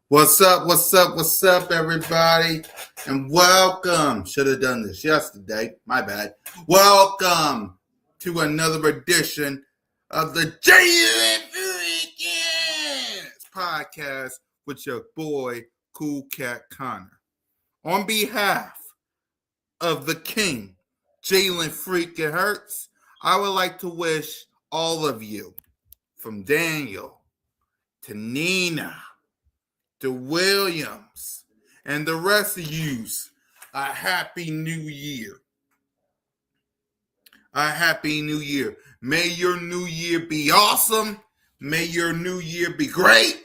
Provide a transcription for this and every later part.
What's up? What's up? What's up, everybody? And welcome. Should have done this yesterday. My bad. Welcome to another edition of the JFH podcast with your boy, Cool Cat Connor. On behalf of the King, Jalen Freaking Hurts, I would like to wish all of you, from Daniel to Nina, to Williams, and the rest of yous, a happy new year. A happy new year. May your new year be awesome. May your new year be great.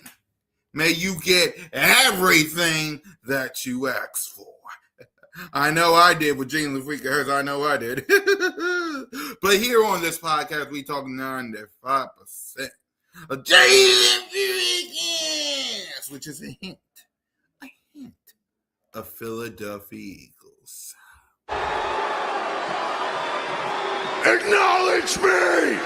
May you get everything that you asked for. I know I did with Jalen Freaking Hurts. I know I did. But here on this podcast, we talk 95% of Jalen Freaking, which is a hint of Philadelphia Eagles. Acknowledge me!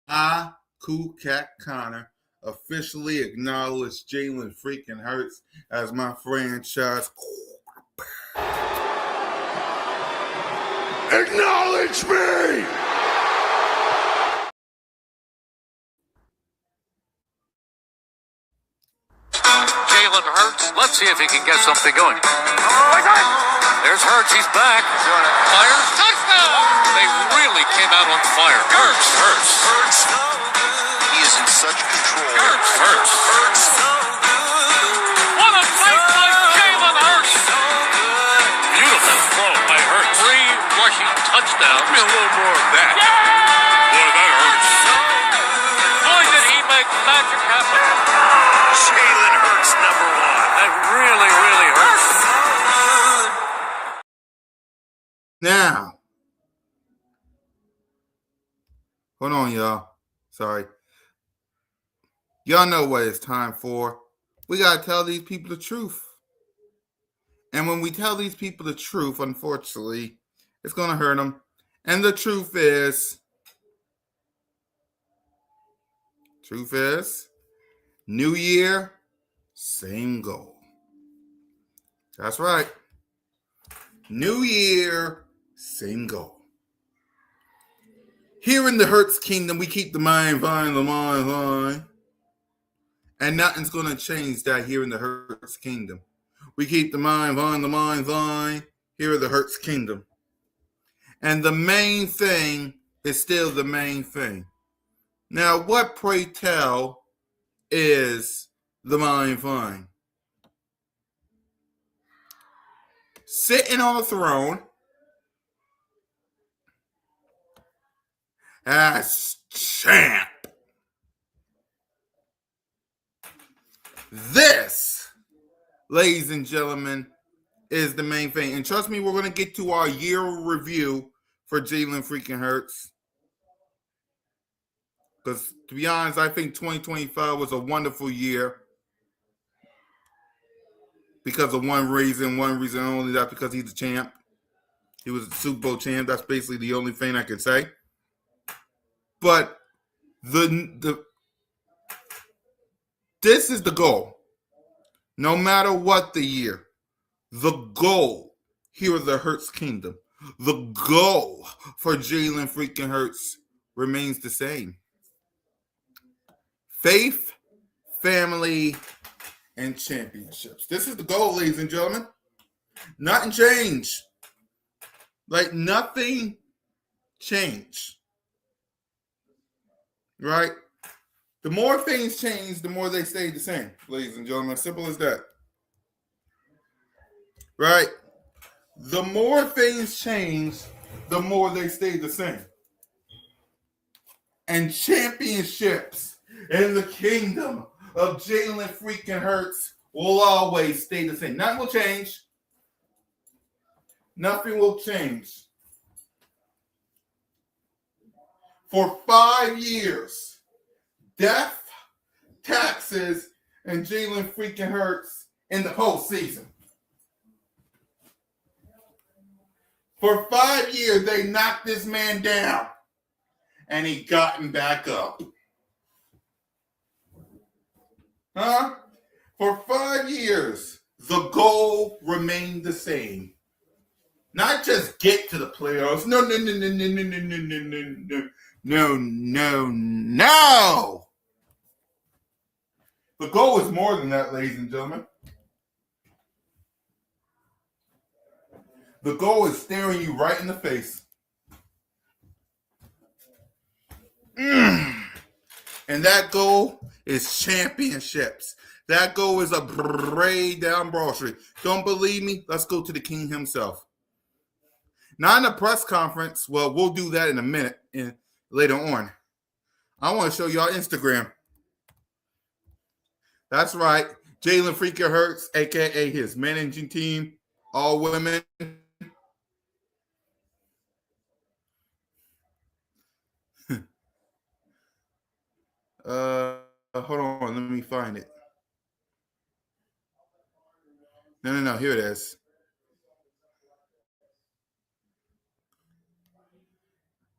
I, Cool Cat Connor, officially acknowledge Jalen Freaking Hurts as my franchise quarterback. Acknowledge me! Jalen Hurts. Let's see if he can get something going. There's Hurts. He's back. Fires. Touchdown! They really came out on fire. Hurts. He is in such control. Hurts. What a play by Jalen Hurts. Beautiful throw by Hurts. 3 rushing touchdowns. Give me a little more of that. Boy, that hurts. Boy, did he make magic happen. Jalen Hurts, number 1. That really hurts. Now, hold on, y'all. Sorry. Y'all know what it's time for. We got to tell these people the truth. And when we tell these people the truth, unfortunately, it's going to hurt them. And the truth is, new year, same goal. That's right. New year, same goal. Here in the Hurts Kingdom, we keep the mind fine. And nothing's going to change that here in the Hurts Kingdom. We keep the mind fine here in the Hurts Kingdom. And the main thing is still the main thing. Now, what, pray tell, is the mind fine? Sitting on a throne as champ. This, ladies and gentlemen, is the main thing. And trust me, we're going to get to our year review for Jalen Freaking Hurts. Because, to be honest, I think 2025 was a wonderful year. Because of one reason only, that's because he's a champ. He was a Super Bowl champ. That's basically the only thing I can say. But this is the goal. No matter what the year, the goal here in the Hurts Kingdom, the goal for Jalen Freaking Hurts remains the same. Faith, family, and championships. This is the goal, ladies and gentlemen. Nothing changed. Like nothing changed. Right? The more things change, the more they stay the same, ladies and gentlemen. Simple as that. Right? The more things change, the more they stay the same. And championships in the kingdom of Jalen Freaking Hurts will always stay the same. Nothing will change. Nothing will change. For 5 years, death, taxes, and Jalen Freaking Hurts in the postseason. For 5 years, they knocked this man down, and he got him back up. Huh? For 5 years, the goal remained the same. Not just get to the playoffs. No, no, no, no, no, no, no, no, no, no, no, no, no. The goal is more than that, ladies and gentlemen. The goal is staring you right in the face. And that goal is championships. That goal is a braid down Broad Street. Don't believe me? Let's go to the king himself. Not in a press conference. Well, we'll do that in a minute later on. I want to show y'all Instagram. That's right. Jalen Freaker Hurts, a.k.a. his managing team, all women. Hold on. Let me find it. No. Here it is.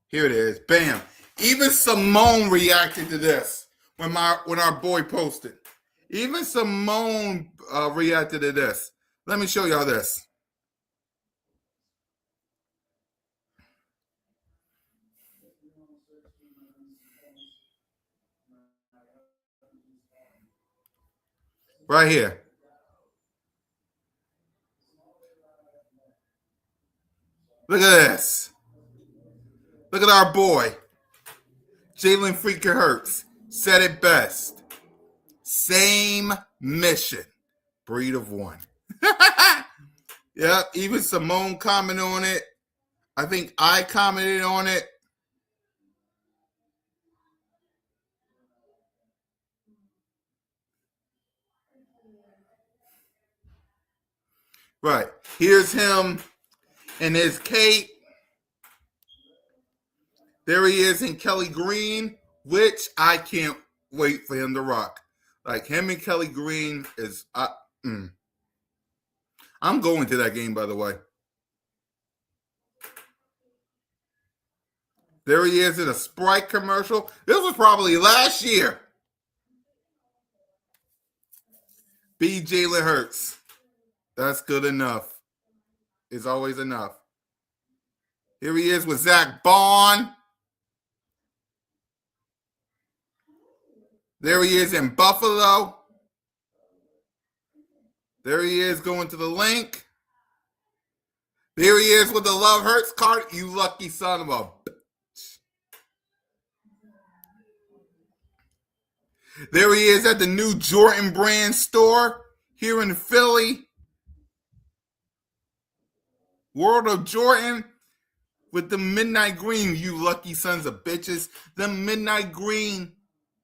Here it is. Bam. Even Simone reacted to this when our boy posted. Even Simone reacted to this. Let me show y'all this. Right here. Look at this. Look at our boy. Jalen Freaker Hurts said it best. Same mission. Breed of one. Yeah, even Simone commented on it. I think I commented on it. Right. Here's him in his cape. There he is in Kelly Green, which I can't wait for him to rock. Like him and Kelly Green is. I'm going to that game, by the way. There he is in a Sprite commercial. This was probably last year. B. Jalen Hurts. That's good enough. It's always enough. Here he is with Zach Bond. There he is in Buffalo. There he is going to the link. There he is with the Love Hurts card. You lucky son of a bitch. There he is at the new Jordan brand store here in Philly. World of Jordan with the midnight green, you lucky sons of bitches. The midnight green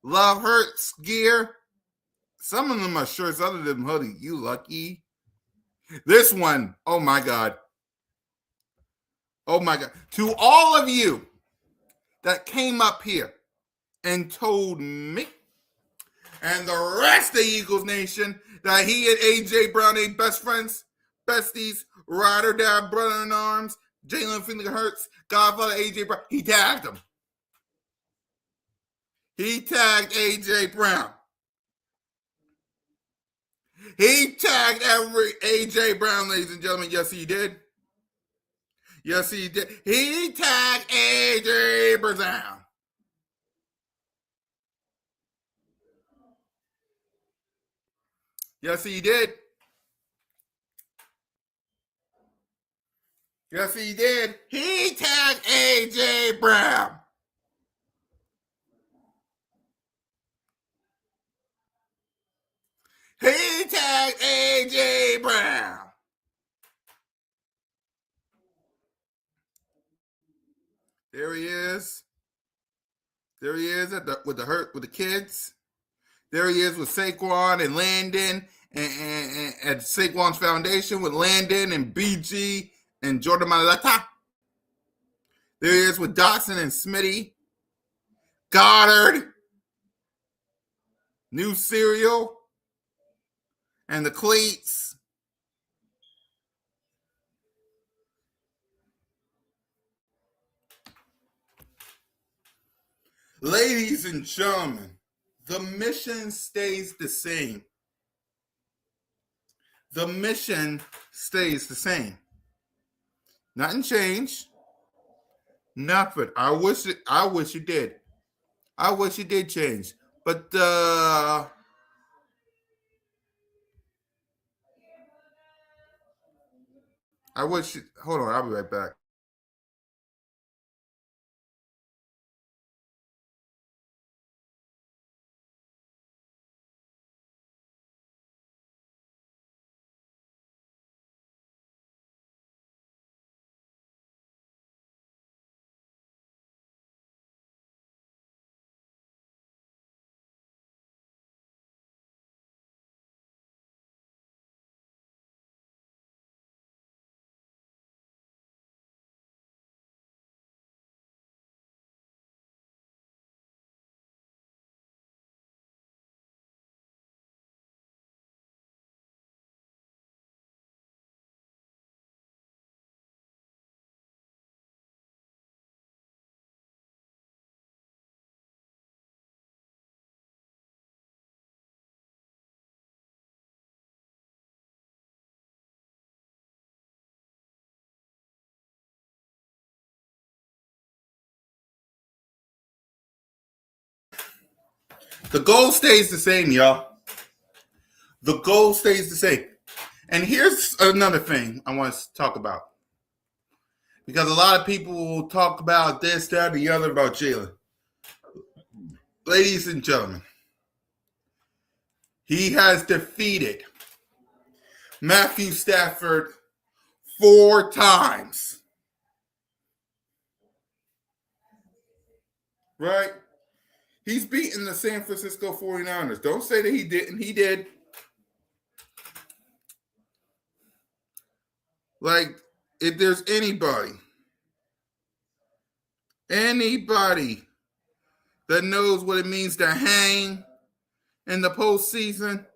Love Hurts gear. Some of them are shirts other than hoodie. You lucky. This one, oh my God. Oh my God. To all of you that came up here and told me and the rest of Eagles Nation that he and AJ Brown ain't best friends, besties, ride or die, brother in arms, Jalen Freaker Hurts, Godfather AJ Brown. He tagged him. He tagged AJ Brown. He tagged every AJ Brown, ladies and gentlemen. Yes, he did. Yes, he did. He tagged AJ Brown. Yes, he did. Yes, he did. He tagged AJ Brown. He tagged AJ Brown. There he is. There he is with the kids. There he is with Saquon and Landon and at Saquon's foundation with Landon and BG and Jordan Malata. There he is with Dotson and Smitty. Goddard. New cereal. And the cleats. Ladies and gentlemen, The mission stays the same. The mission stays the same. Nothing changed. Nothing. I wish it did. I wish it did change. But hold on, I'll be right back. The goal stays the same, y'all. The goal stays the same. And here's another thing I want to talk about. Because a lot of people will talk about this, that, the other about Jalen. Ladies and gentlemen, he has defeated Matthew Stafford 4 times. Right? He's beaten the San Francisco 49ers. Don't say that he didn't. He did. Like, if there's anybody that knows what it means to hang in the postseason,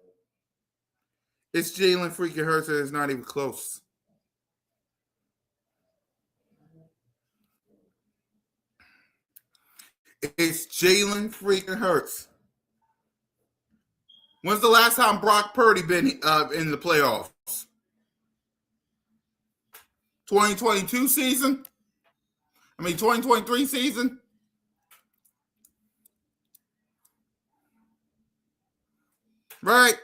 it's Jalen freaking Hurts, and it's not even close. It's Jalen freaking Hurts. When's the last time Brock Purdy been in the playoffs? 2022 season? 2023 season? Right?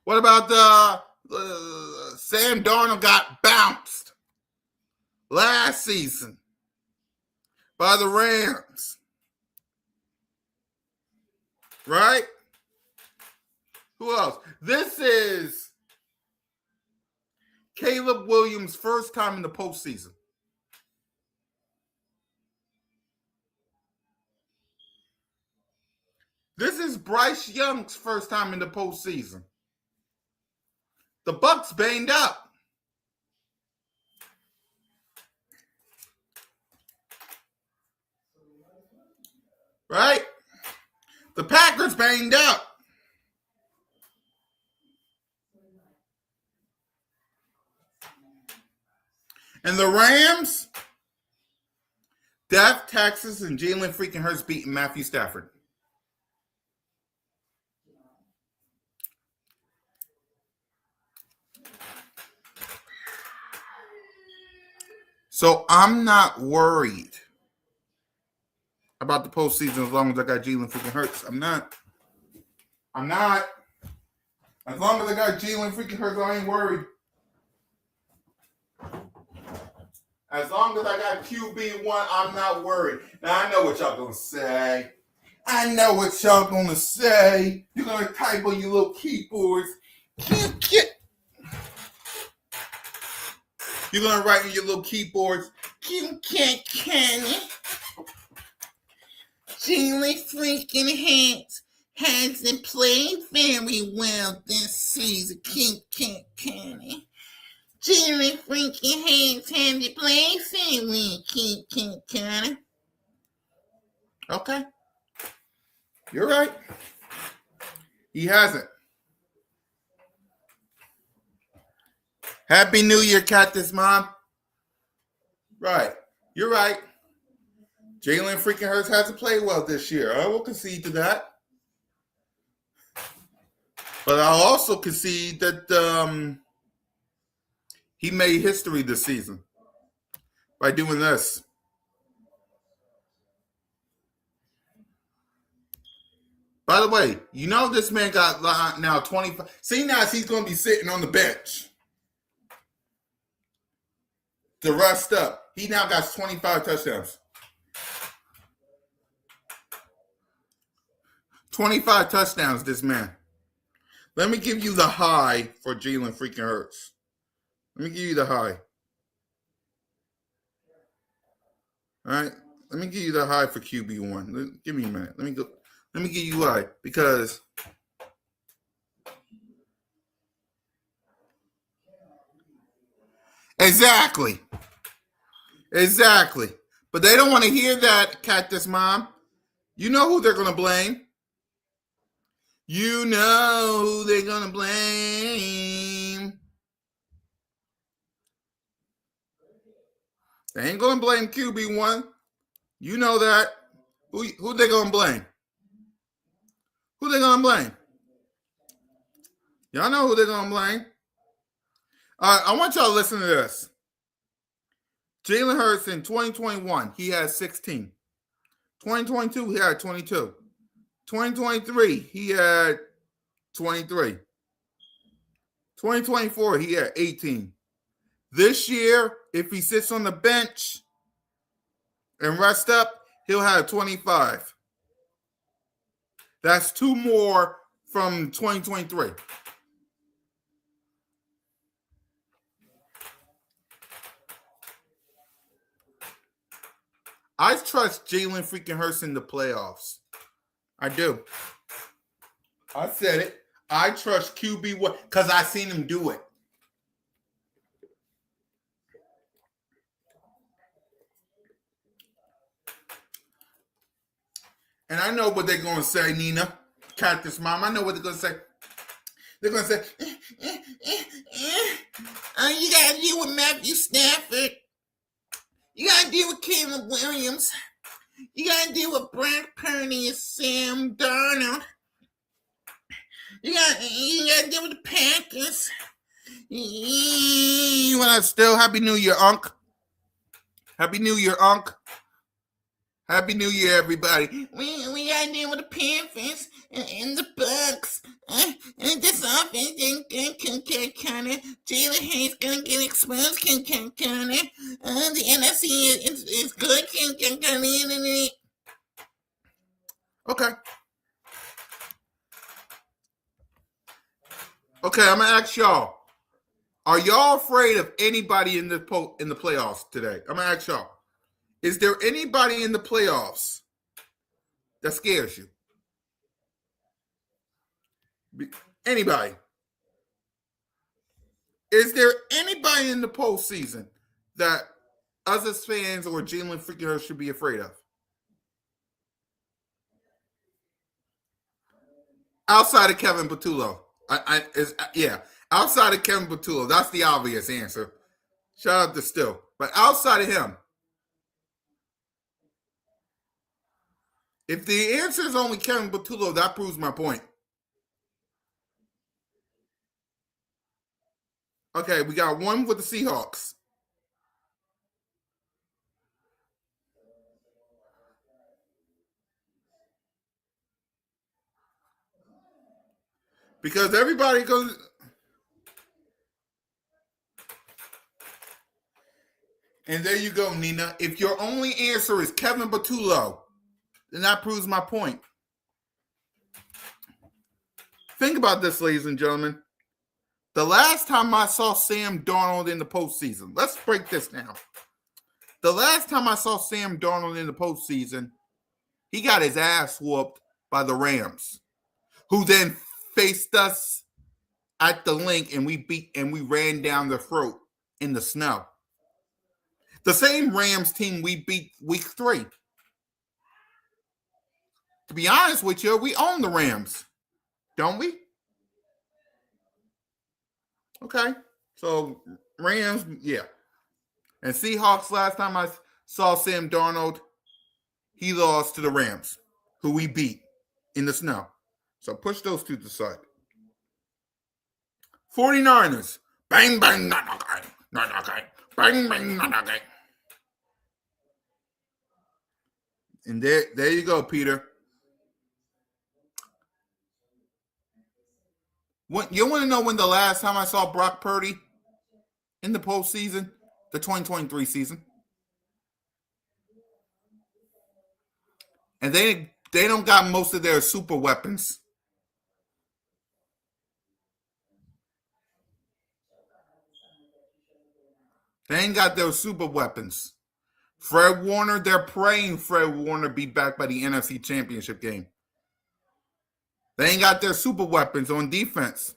What about Sam Darnold got bounced last season by the Rams? Right? Who else? This is Caleb Williams' first time in the postseason. This is Bryce Young's first time in the postseason. The Bucs banged up. Right? The Packers banged up. And the Rams, Death, Texas, and Jalen freaking Hurts beating Matthew Stafford. So I'm not worried about the postseason as long as I got Jalen freaking Hurts. I'm not. As long as I got Jalen freaking Hurts, I ain't worried. As long as I got QB1, I'm not worried. Now, I know what y'all gonna say. You're gonna type on your little keyboards. You're gonna write on your little keyboards. Jalen freaking hasn't played very well this season. Jalen freaking hasn't played very well. Okay. You're right. He hasn't. Happy New Year, Cactus Mom. Right. You're right. Jalen freaking Hurts hasn't played well this year. I will concede to that. But I'll also concede that he made history this season by doing this. By the way, you know this man got now 25. See, now he's going to be sitting on the bench to rest up. He now got 25 touchdowns. 25 touchdowns, this man. Let me give you the high for Jalen freaking Hurts. Let me give you the high. All right? Let me give you the high for QB1. Give me a minute. Let me give you high because Exactly. But they don't want to hear that, Cactus Mom. You know who they're going to blame. You know who they're going to blame. They ain't going to blame QB1. You know that. Who they going to blame? Who they going to blame? Y'all know who they're going to blame. I want y'all to listen to this. Jalen Hurts in 2021, he had 16. 2022, he had 22. 2023, he had 23. 2024, he had 18. This year, if he sits on the bench and rests up, he'll have 25. That's 2 more from 2023. I trust Jalen freaking Hurts in the playoffs. I do. I said it. I trust QB1 because I seen him do it. And I know what they're going to say, Nina. Cactus Mom. I know what they're going to say. They're going to say, you got to deal with Matthew Stafford. You got to deal with Caleb Williams. You got to deal with Brock Purdy and Sam Darnold. You got to deal with the Packers. You want to still Happy New Year, Unc? Happy New Year, Unc. Happy New Year, everybody. We got to deal with the Panthers and the Bucks. And this offense can kind of Jalen Hurts gonna get exposed. Can kind of the NFC is good. Can kind of okay. Okay, I'm gonna ask y'all. Are y'all afraid of anybody in the playoffs today? I'm gonna ask y'all. Is there anybody in the playoffs that scares you? Anybody? Is there anybody in the postseason that us as fans or Jalen freaking Hurts should be afraid of? Outside of Kevin Patullo. Outside of Kevin Patullo. That's the obvious answer. Shout out to Still. But outside of him, if the answer is only Kevin Patullo, that proves my point. Okay, we got one with the Seahawks. Because everybody goes... And there you go, Nina. If your only answer is Kevin Patullo, then that proves my point. Think about this, ladies and gentlemen. The last time I saw Sam Darnold in the postseason, let's break this down. The last time I saw Sam Darnold in the postseason, he got his ass whooped by the Rams, who then faced us at the link and we ran down their throat in the snow. The same Rams team we beat week 3. To be honest with you, we own the Rams, don't we? Okay, so Rams, yeah. And Seahawks, last time I saw Sam Darnold, he lost to the Rams, who we beat in the snow. So push those two to the side. 49ers. Bang, bang, not okay. Not okay. Bang, bang, not okay. And there you go, Peter. You want to know when the last time I saw Brock Purdy in the postseason? The 2023 season. And they don't got most of their super weapons. They ain't got their super weapons. Fred Warner, they're praying Fred Warner be back by the NFC Championship game. They ain't got their super weapons on defense.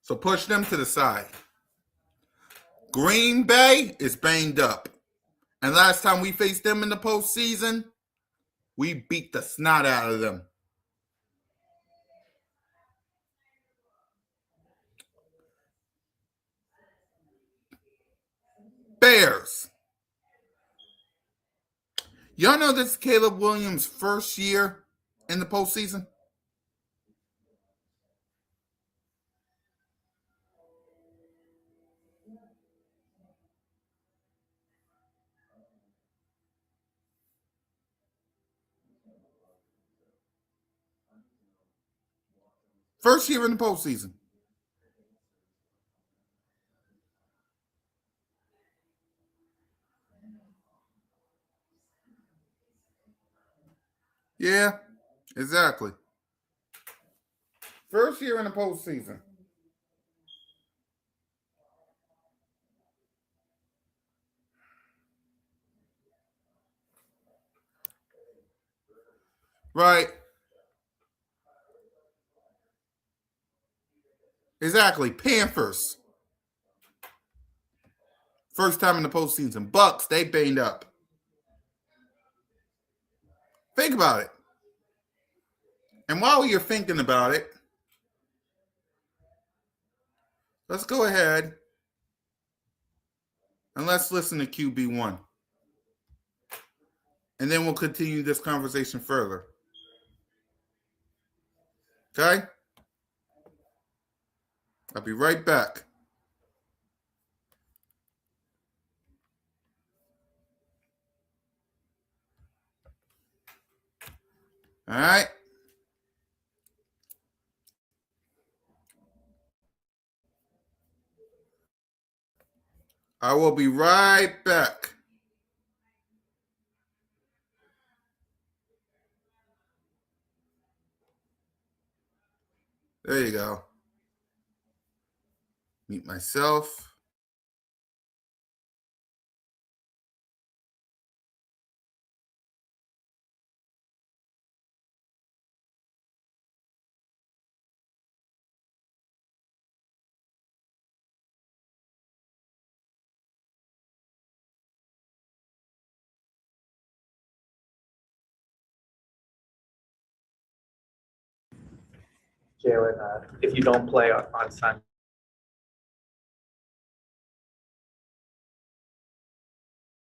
So push them to the side. Green Bay is banged up. And last time we faced them in the postseason, we beat the snot out of them. Bears. Y'all know this is Caleb Williams' first year in the postseason? First year in the postseason. Yeah, exactly. First year in the postseason. Right. Exactly. Panthers. First time in the postseason. Bucks, they banged up. Think about it. And while you're thinking about it, let's go ahead and let's listen to QB1. And then we'll continue this conversation further. Okay? I'll be right back. All right? I will be right back. There you go. Meet myself. Jalen, if you don't play on Sunday.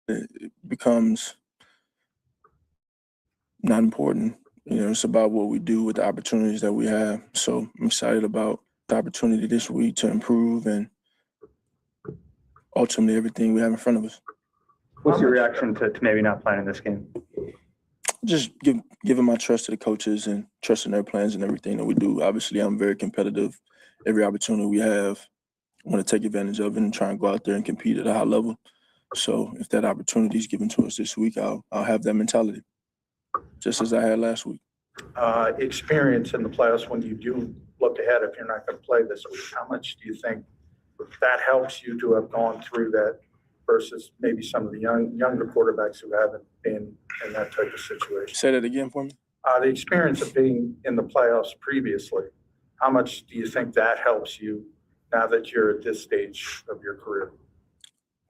It becomes not important. It's about what we do with the opportunities that we have. So I'm excited about the opportunity this week to improve and ultimately everything we have in front of us. What's your reaction to maybe not playing in this game? Just giving my trust to the coaches and trusting their plans and everything that we do. Obviously, I'm very competitive. Every opportunity we have, I want to take advantage of it and try and go out there and compete at a high level. So if that opportunity is given to us this week, I'll have that mentality, just as I had last week. Experience in the playoffs when you do look ahead if you're not going to play this week, how much do you think that helps you to have gone through that versus maybe some of the younger quarterbacks who haven't been in that type of situation? Say that again for me. The experience of being in the playoffs previously, how much do you think that helps you now that you're at this stage of your career?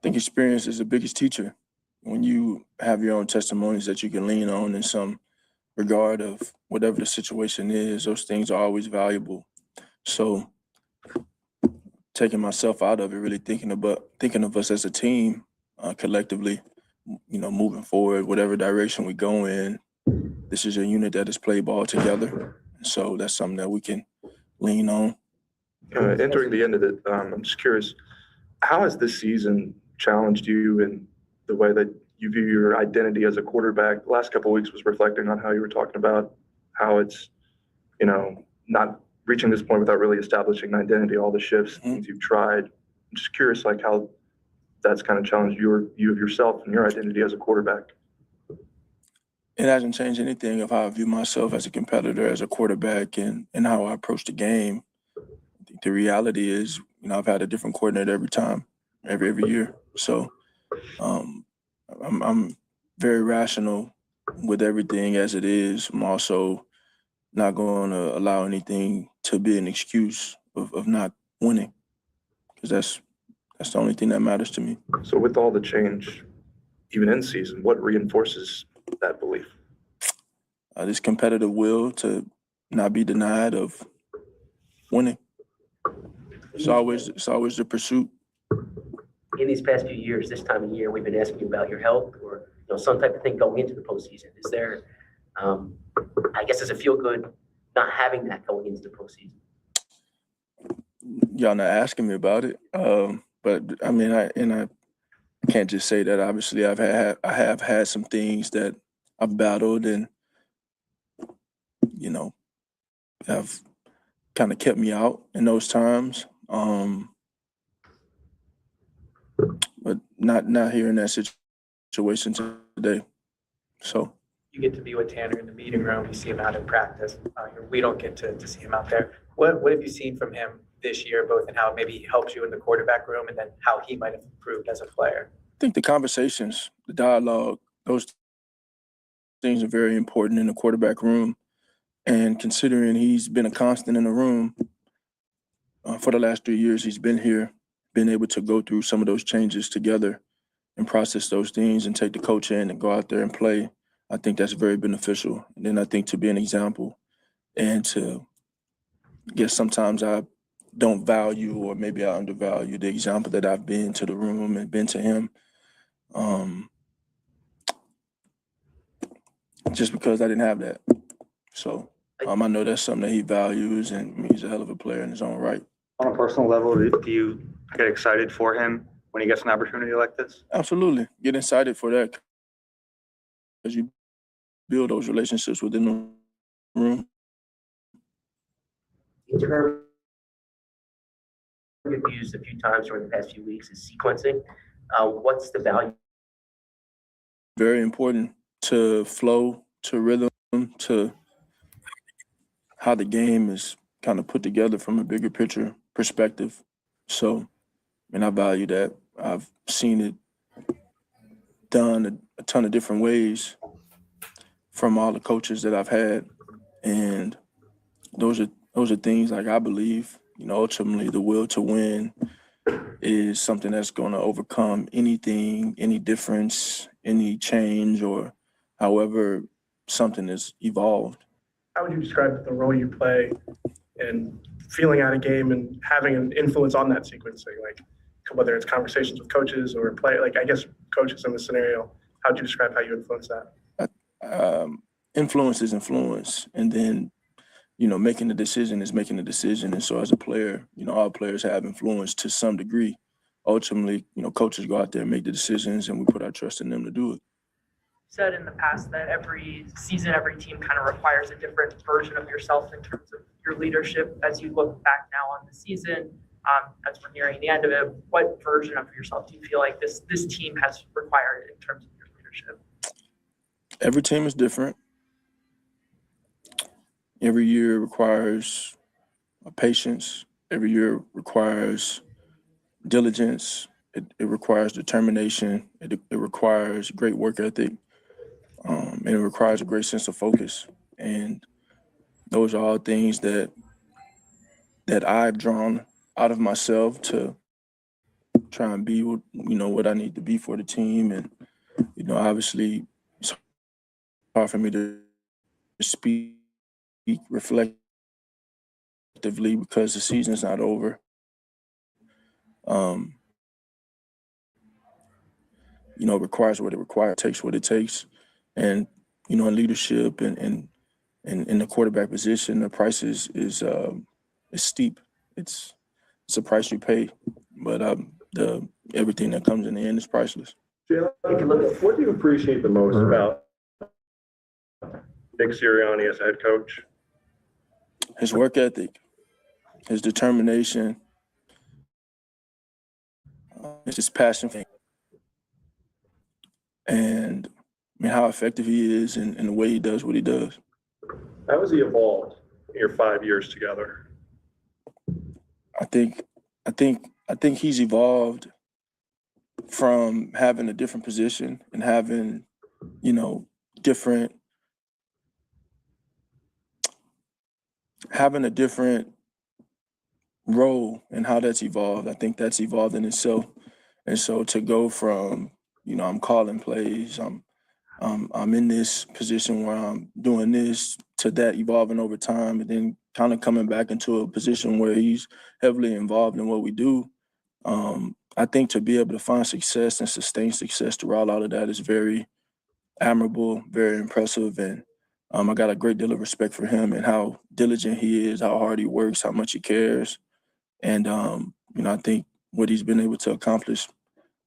I think experience is the biggest teacher. When you have your own testimonies that you can lean on in some regard of whatever the situation is, those things are always valuable. So taking myself out of it, really thinking of us as a team collectively, moving forward, whatever direction we go in, this is a unit that has played ball together. So that's something that we can lean on. Entering the end of it, I'm just curious, how has this season challenged you in the way that you view your identity as a quarterback? The last couple of weeks was reflecting on how you were talking about how it's, not reaching this point without really establishing an identity, all the shifts, things you've tried. I'm just curious, like, how that's kind of challenged your view of yourself and your identity as a quarterback. It hasn't changed anything of how I view myself as a competitor, as a quarterback, and how I approach the game. I think the reality is, I've had a different coordinator every time, every year. So I'm very rational with everything as it is. I'm also not going to allow anything to be an excuse of not winning, because that's the only thing that matters to me. So with all the change, even in season, what reinforces that belief? This competitive will to not be denied of winning. It's always the pursuit. In these past few years, this time of year, we've been asking you about your health or some type of thing going into the postseason. Is there, I guess, does it feel good not having that going into the postseason? Y'all not asking me about it, but I mean, I can't just say that. Obviously, I have had some things that I've battled and have kind of kept me out in those times. But not here in that situation today. So You get to be with Tanner in the meeting room. You see him out in practice. We don't get to see him out there. What have you seen from him this year, both in how maybe he helps you in the quarterback room and then how he might have improved as a player? I think the conversations, the dialogue, those things are very important in the quarterback room. And considering he's been a constant in the room for the last 3 years, he's been here, been able to go through some of those changes together and process those things and take the coach in and go out there and play. I think that's very beneficial. And then I think to be an example and to, sometimes I don't value or maybe I undervalue the example that I've been to the room and been to him. Just because I didn't have that. So I know that's something that he values, and he's a hell of a player in his own right. On a personal level, do you get excited for him when he gets an opportunity like this? Absolutely. Get excited for that because you build those relationships within the room. In terms you've used a few times during the past few weeks is sequencing. What's the value? Very important to flow, to rhythm, to how the game is kind of put together from a bigger picture perspective. So, I value that. I've seen it done a ton of different ways from all the coaches that I've had. And those are things like I believe, ultimately the will to win is something that's going to overcome anything, any difference, any change, or however something is evolved. How would you describe the role you play in feeling out a game and having an influence on that sequencing? Like whether it's conversations with coaches or play, like I guess coaches in this scenario, how would you describe how you influence that? Influence is influence. And then, making the decision is making the decision. And so as a player, all players have influence to some degree. Ultimately, coaches go out there and make the decisions, and we put our trust in them to do it. Said in the past that every season, every team kind of requires a different version of yourself in terms of your leadership. As you look back now on the season, as we're nearing the end of it, what version of yourself do you feel like this team has required in terms of your leadership? Every team is different. Every year requires patience. Every year requires diligence. It requires determination. It requires great work ethic. And it requires a great sense of focus. And those are all things that I've drawn out of myself to try and be what I need to be for the team. And, obviously it's hard for me to speak reflectively because the season's not over. requires what it requires, takes what it takes. And, in leadership and in the quarterback position, the price is steep. It's a price you pay, but the everything that comes in the end is priceless. Jalen, what do you appreciate the most about Nick Sirianni as head coach? His work ethic, his determination, his passion, and how effective he is in the way he does what he does. How has he evolved in your 5 years together? I think he's evolved from having a different position and having, having a different role and how that's evolved. I think that's evolved in itself. And so to go from, I'm calling plays, I'm in this position where I'm doing this, to that evolving over time, and then kind of coming back into a position where he's heavily involved in what we do. I think to be able to find success and sustain success throughout all of that is very admirable, very impressive. And I got a great deal of respect for him and how diligent he is, how hard he works, how much he cares. And, I think what he's been able to accomplish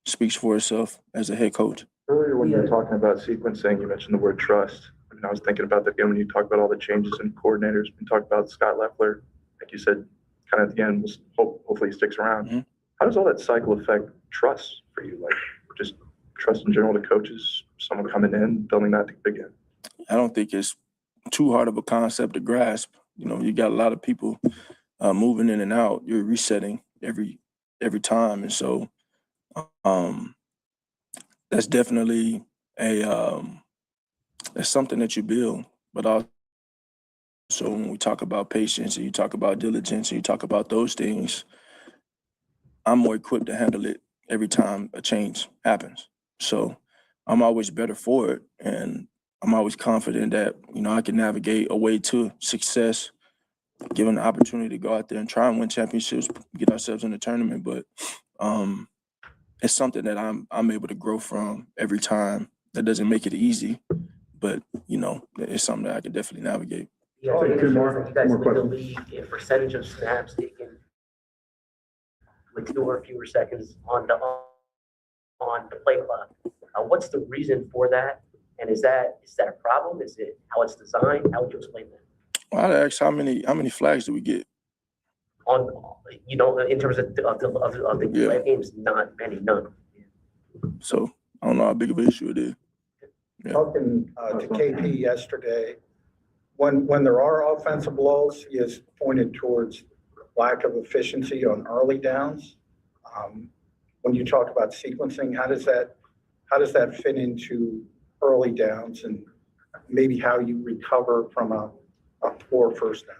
speaks for itself as a head coach. Earlier when you were talking about sequencing, you mentioned the word trust. I was thinking about that again when you talked about all the changes in coordinators. We talked about Scott Leffler, like you said, kind of at the end, hopefully he sticks around. Mm-hmm. How does all that cycle affect trust for you? Like just trust in general to coaches, someone coming in, building that to begin? I don't think it's too hard of a concept to grasp. You got a lot of people moving in and out. You're resetting every time. And so that's definitely that's something that you build. But also when we talk about patience and you talk about diligence and you talk about those things, I'm more equipped to handle it every time a change happens. So I'm always better for it. And I'm always confident that, I can navigate a way to success, given the opportunity to go out there and try and win championships, get ourselves in the tournament. But it's something that I'm able to grow from every time. That doesn't make it easy, but it's something that I can definitely navigate. Yeah, you guys lead the league in percentage of snaps taken with 2 or fewer seconds on the play clock. What's the reason for that? And is that a problem? Is it how it's designed? How would you explain that? Well, I'd ask how many flags do we get? In terms of the play games, not many, none. So I don't know how big of an issue it is. Yeah. Talking to KP yesterday, when there are offensive blows, he has pointed towards lack of efficiency on early downs. When you talk about sequencing, how does that fit into early downs and maybe how you recover from a poor first down?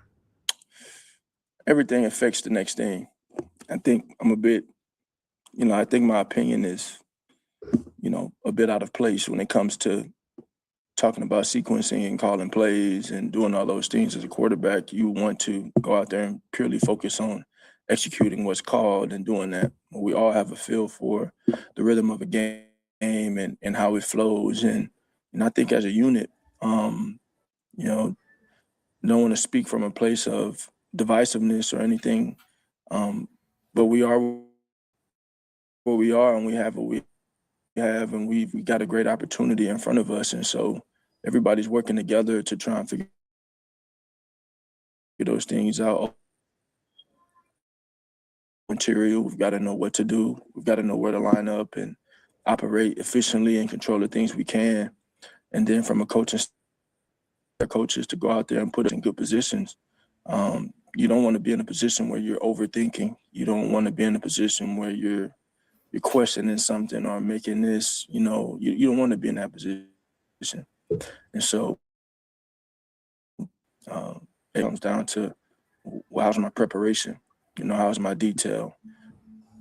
Everything affects the next thing. I think I'm a bit, I think my opinion is, a bit out of place when it comes to talking about sequencing and calling plays and doing all those things. As a quarterback, you want to go out there and purely focus on executing what's called and doing that. We all have a feel for the rhythm of a game and how it flows. And I think as a unit, don't want to speak from a place of divisiveness or anything, but we are what we are, and we have what we have, and we got a great opportunity in front of us. And so everybody's working together to try and figure those things out. Material, we've got to know what to do. We've got to know where to line up and operate efficiently and control the things we can. And then from a coaches to go out there and put us in good positions. You don't want to be in a position where you're overthinking. You don't want to be in a position where you're questioning something or making this, you don't want to be in that position. And so it comes down to, how's my preparation? How's my detail?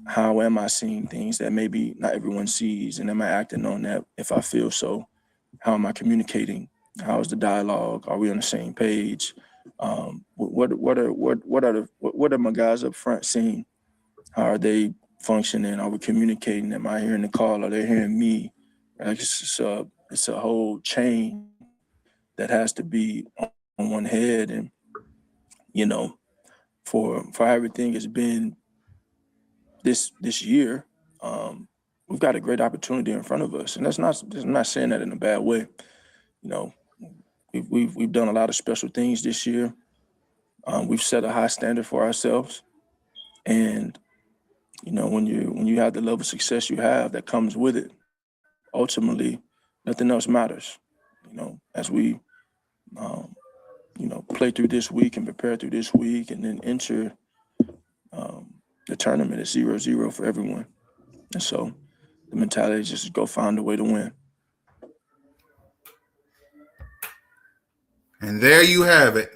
How am I seeing things that maybe not everyone sees? And am I acting on that if I feel so? How am I communicating? How's the dialogue? Are we on the same page? What are my guys up front seeing? How are they functioning? Are we communicating? Am I hearing the call? Are they hearing me? Like it's a whole chain that has to be on one head, and you know, for everything it's been this year, we've got a great opportunity in front of us, and I'm not saying that in a bad way. You know, we've done a lot of special things this year. We've set a high standard for ourselves, and you know, when you have the level of success you have that comes with it, ultimately, nothing else matters. You know, as we play through this week and prepare through this week, and then enter the tournament at 0-0 for everyone. And so the mentality is just to go find a way to win. And there you have it.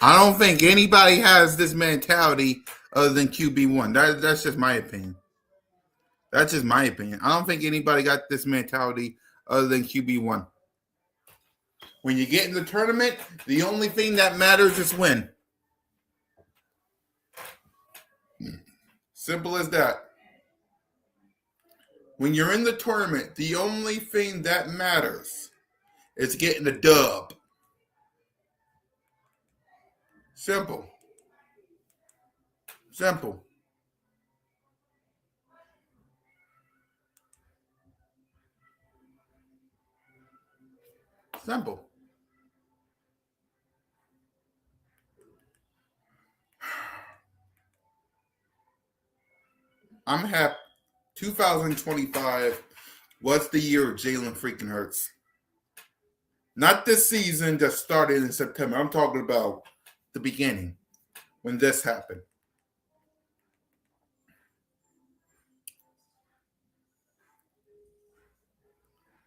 I don't think anybody has this mentality other than QB1. That's just my opinion. That's just my opinion. I don't think anybody got this mentality other than QB1. When you get in the tournament, the only thing that matters is win. Simple as that. When you're in the tournament, the only thing that matters is getting a dub. Simple. Simple. Simple. I'm happy. 2025 was the year of Jalen freaking Hurts. Not this season that started in September. I'm talking about the beginning when this happened.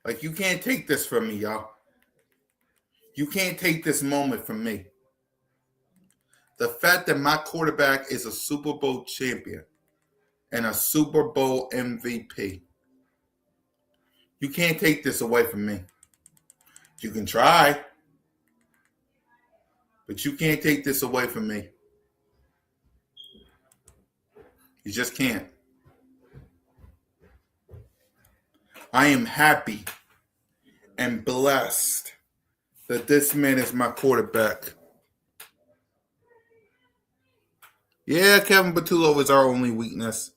Like, you can't take this from me, y'all. You can't take this moment from me. The fact that my quarterback is a Super Bowl champion and a Super Bowl MVP. You can't take this away from me. You can try, but you can't take this away from me. You just can't. I am happy and blessed that this man is my quarterback. Yeah, Kevin Patullo is our only weakness.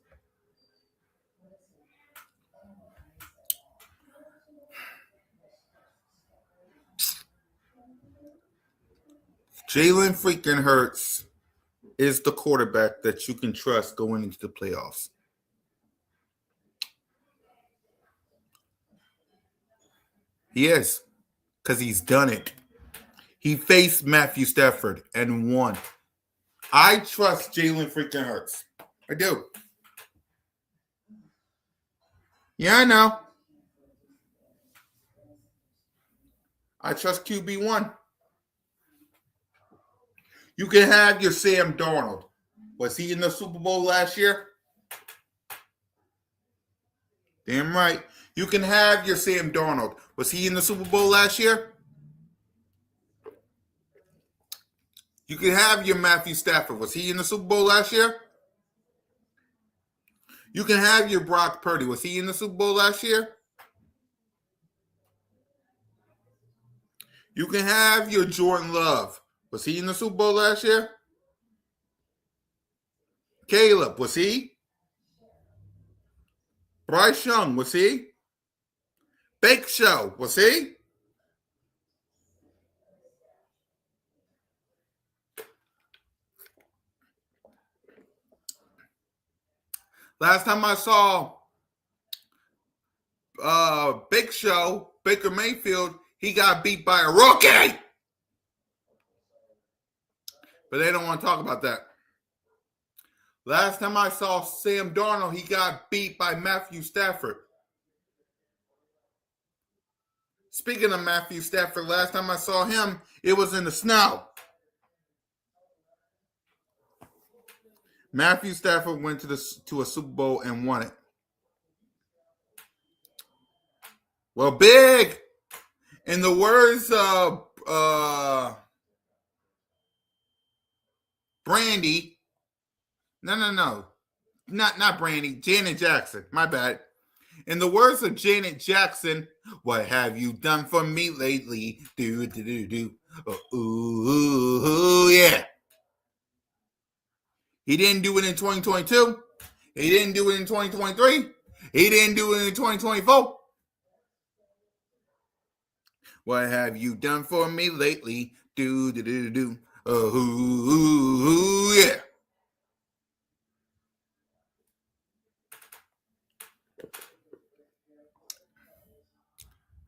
Jalen freaking Hurts is the quarterback that you can trust going into the playoffs. He is, because he's done it. He faced Matthew Stafford and won. I trust Jalen freaking Hurts. I do. Yeah, I know. I trust QB1. You can have your Sam Darnold. Was he in the Super Bowl last year? Damn right. You can have your Sam Darnold. Was he in the Super Bowl last year? You can have your Matthew Stafford. Was he in the Super Bowl last year? You can have your Brock Purdy. Was he in the Super Bowl last year? You can have your Jordan Love. Was he in the Super Bowl last year? Caleb, was he? Bryce Young, was he? Bake Show, was he? Last time I saw Big Show, Baker Mayfield, he got beat by a rookie. But they don't want to talk about that. Last time I saw Sam Darnold, he got beat by Matthew Stafford. Speaking of Matthew Stafford, last time I saw him, it was in the snow. Matthew Stafford went to a Super Bowl and won it. Well, big. In the words of Brandy, no, not Brandy, Janet Jackson. My bad. In the words of Janet Jackson, what have you done for me lately? Do, do, do, do. Oh, ooh, yeah. He didn't do it in 2022. He didn't do it in 2023. He didn't do it in 2024. What have you done for me lately? Do, do, do, do. Oh, yeah.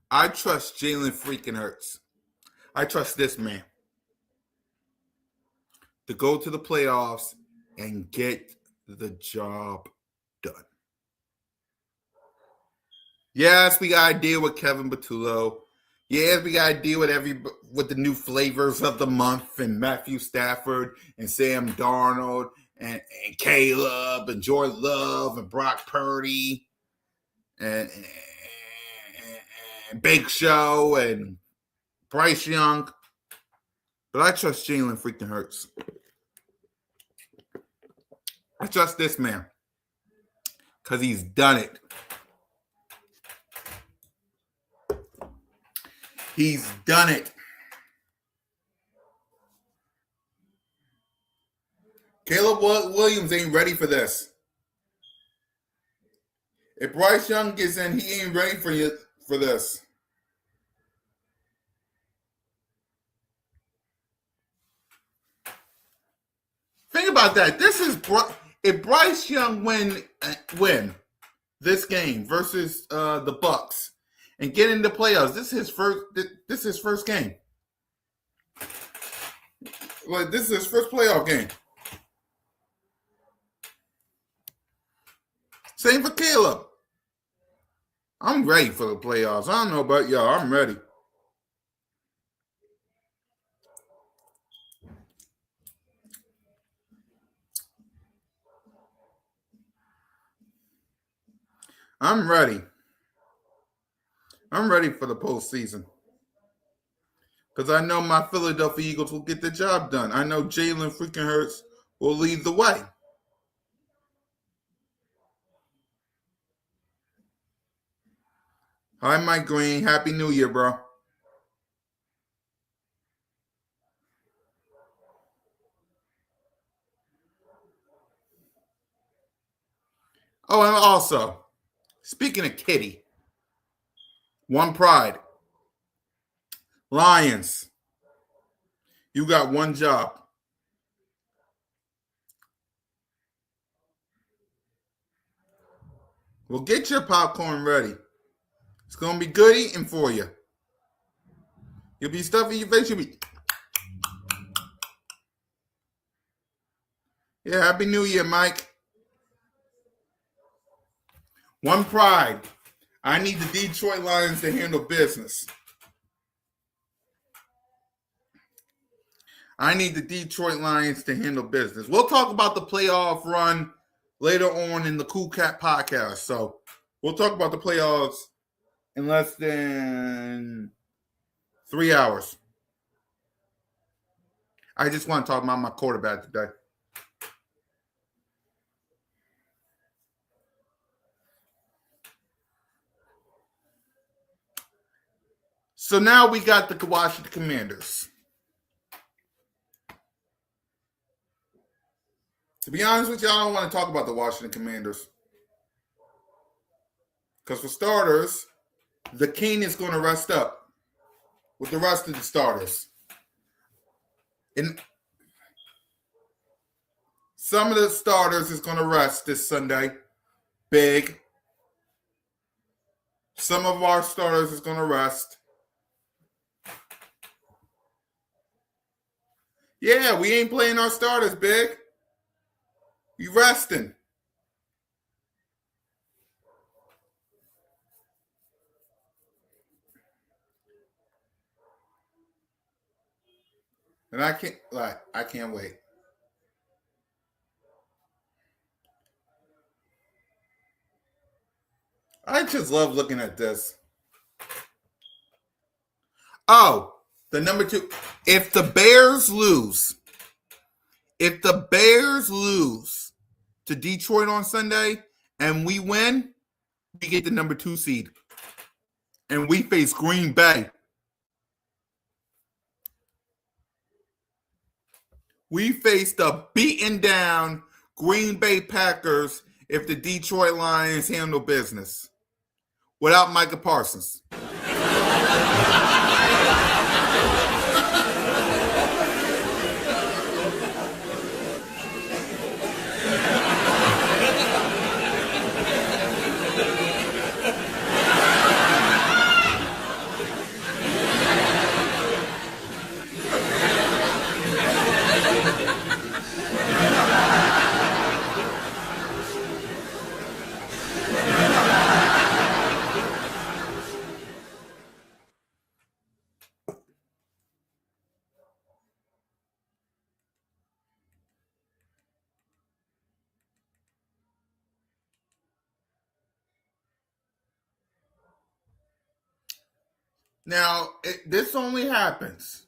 I trust Jalen freaking Hurts. I trust this man to go to the playoffs and get the job done. Yes, we got to deal with Kevin Patullo. Yes, we got to deal with the new flavors of the month and Matthew Stafford and Sam Darnold and Caleb and Jordan Love and Brock Purdy and Big Show and Bryce Young. But I trust Jalen freaking Hurts. I trust this man because he's done it. He's done it. Caleb Williams ain't ready for this. If Bryce Young gets in, he ain't ready for this. Think about that. This is if Bryce Young win this game versus the Bucks and get into playoffs. This is his first game. Like, this is his first playoff game. Same for Caleb. I'm ready for the playoffs. I don't know about y'all. I'm ready. I'm ready. I'm ready for the postseason. Because I know my Philadelphia Eagles will get the job done. I know Jalen freaking Hurts will lead the way. Hi, Mike Green. Happy New Year, bro. Oh, and also, speaking of Kitty, one pride. Lions, you got one job. Well, get your popcorn ready. It's going to be good eating for you. You'll be stuffing your face. You'll be... Yeah, Happy New Year, Mike. One pride. I need the Detroit Lions to handle business. I need the Detroit Lions to handle business. We'll talk about the playoff run later on in the Cool Cat podcast. So we'll talk about the playoffs in less than 3 hours. I just want to talk about my quarterback today. So now we got the Washington Commanders. To be honest with you, I don't want to talk about the Washington Commanders. Because for starters, the King is going to rest up with the rest of the starters. And some of the starters is going to rest this Sunday. Big. Some of our starters is going to rest. Yeah, we ain't playing our starters, Big. We resting. And I can't wait. I just love looking at this. Oh, the number 2. If the Bears lose to Detroit on Sunday and we win, we get the number 2 seed. And we face Green Bay. We face the beaten down Green Bay Packers if the Detroit Lions handle business without Micah Parsons. Now, this only happens.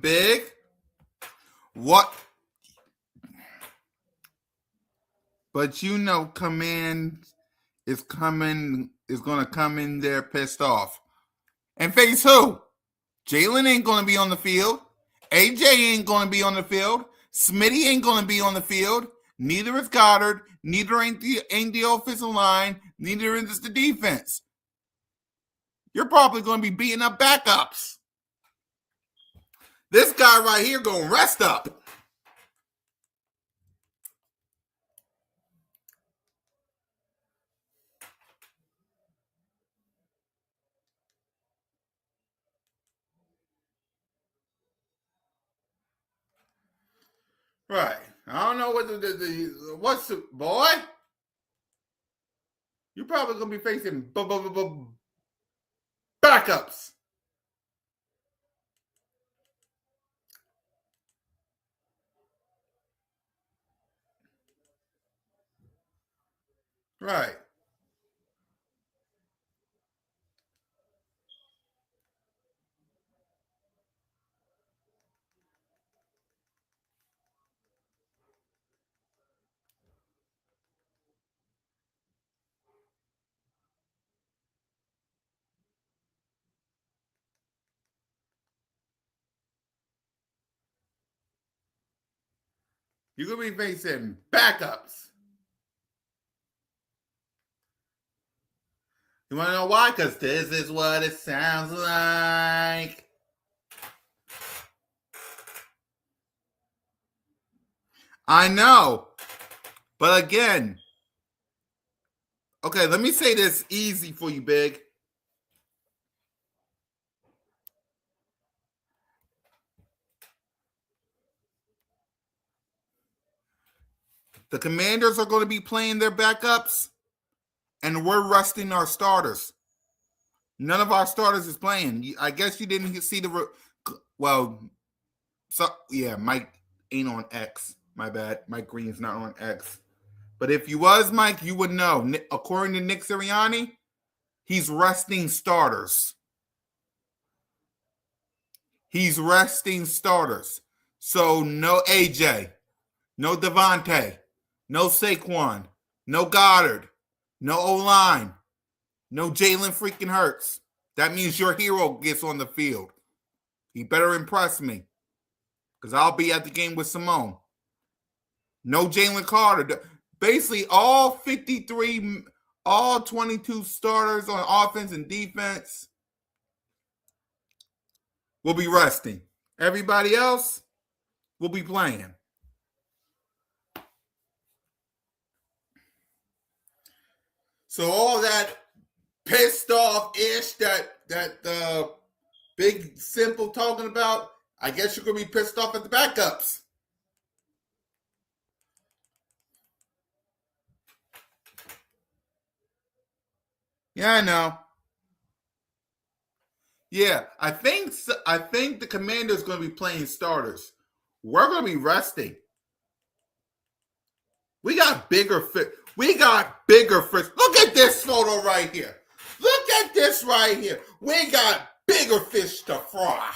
Big. What? But you know, Command is going to come in there pissed off. And face who? Jalen ain't going to be on the field. AJ ain't going to be on the field. Smitty ain't going to be on the field. Neither is Goddard. Neither ain't the offensive line. Neither is the defense. You're probably going to be beating up backups. This guy right here going to rest up. Right. I don't know what what's the boy? You're probably going to be facing backups. Right. You're going to be facing backups. You want to know why? Because this is what it sounds like. I know. But again, okay, let me say this easy for you, Big. The Commanders are going to be playing their backups, and we're resting our starters. None of our starters is playing. I guess you didn't see Mike ain't on X. My bad. Mike Green's not on X. But if you was, Mike, you would know. According to Nick Sirianni, he's resting starters. He's resting starters. So no AJ, no Devontae, no Saquon, no Goddard, no O-line, no Jalen freaking Hurts. That means your hero gets on the field. He better impress me because I'll be at the game with Simone. No Jalen Carter. Basically, all 53, all 22 starters on offense and defense will be resting. Everybody else will be playing. So all that pissed off ish that Big Simple talking about, I guess you're going to be pissed off at the backups. Yeah, I know. Yeah, I think the Commander's going to be playing starters. We're going to be resting. We got bigger fish. Look at this photo right here. Look at this right here. We got bigger fish to fry.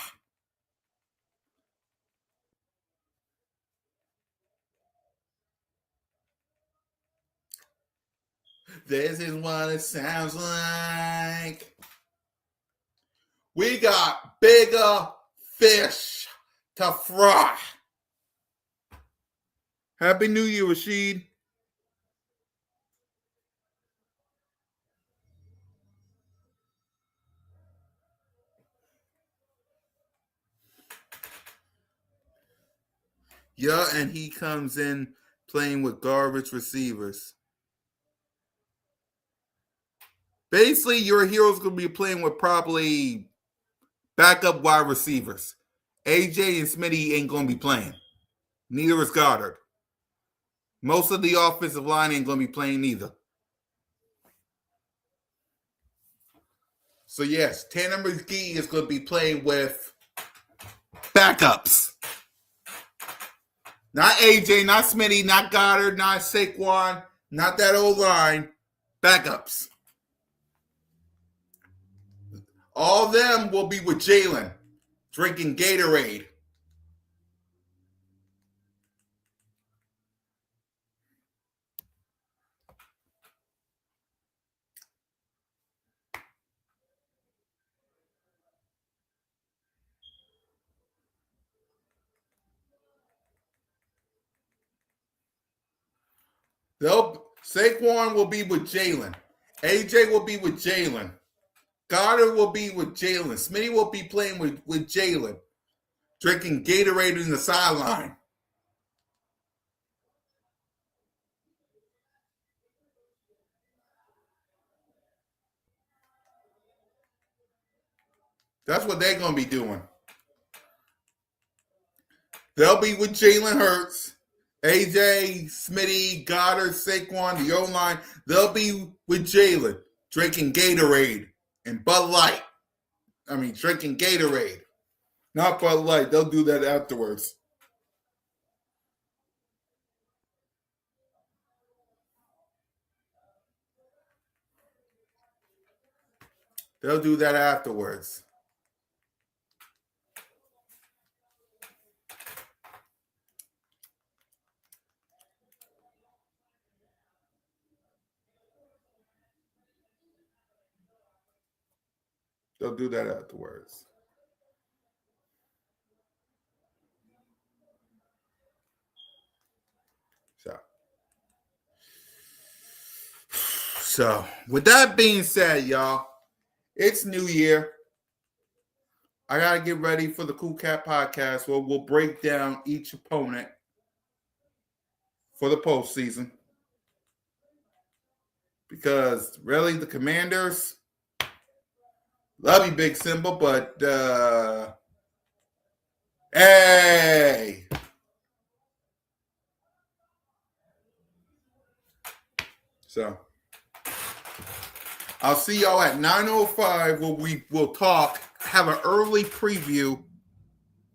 This is what it sounds like. We got bigger fish to fry. Happy New Year, Rashid. Yeah, and he comes in playing with garbage receivers. Basically, your hero's going to be playing with probably backup wide receivers. AJ and Smitty ain't going to be playing. Neither is Goddard. Most of the offensive line ain't going to be playing either. So, yes, Tanner McGee is going to be playing with backups. Not AJ, not Smitty, not Goddard, not Saquon, not that old line. Backups. All of them will be with Jalen, drinking Gatorade. Saquon will be with Jalen. AJ will be with Jalen. Goddard will be with Jalen. Smitty will be playing with Jalen, drinking Gatorade in the sideline. That's what they're going to be doing. They'll be with Jalen Hurts, AJ, Smitty, Goddard, Saquon, the O-line. They'll be with Jalen, drinking Gatorade and Bud Light. Drinking Gatorade. Not Bud Light. They'll do that afterwards. They'll do that afterwards. They'll do that afterwards. So, with that being said, y'all, it's New Year. I got to get ready for the Cool Cat podcast where we'll break down each opponent for the postseason. Because, really, the Commanders, love you, Big Simba, but, hey! So, I'll see y'all at 9:05 where we will have an early preview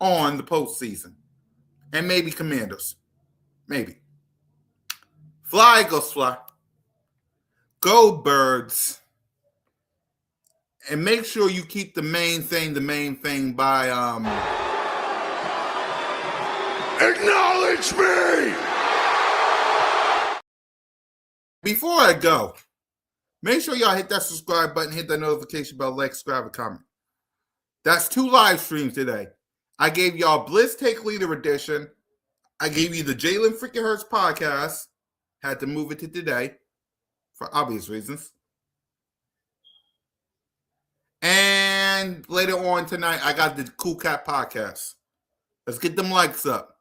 on the postseason. And maybe Commanders. Maybe. Fly, Eagles, fly. Go, Birds. And make sure you keep the main thing by Acknowledge me! Before I go, make sure y'all hit that subscribe button, hit that notification bell, like, subscribe, and comment. That's 2 live streams today. I gave y'all Blitz Take Leader Edition. I gave you the Jalen Freaking Hurts podcast. Had to move it to today for obvious reasons. And later on tonight, I got the Cool Cat podcast. Let's get them likes up.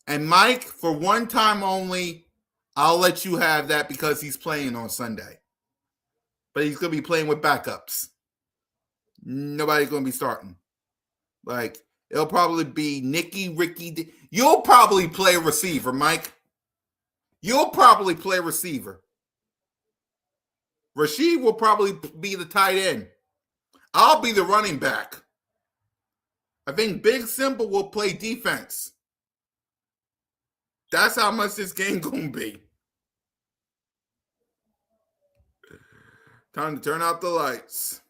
And Mike, for one time only, I'll let you have that because he's playing on Sunday. But he's going to be playing with backups. Nobody's going to be starting. Like, it'll probably be Nicky, Ricky. You'll probably play receiver, Mike. You'll probably play receiver. Rashid will probably be the tight end. I'll be the running back. I think Big Simple will play defense. That's how much this game going to be. Time to turn out the lights.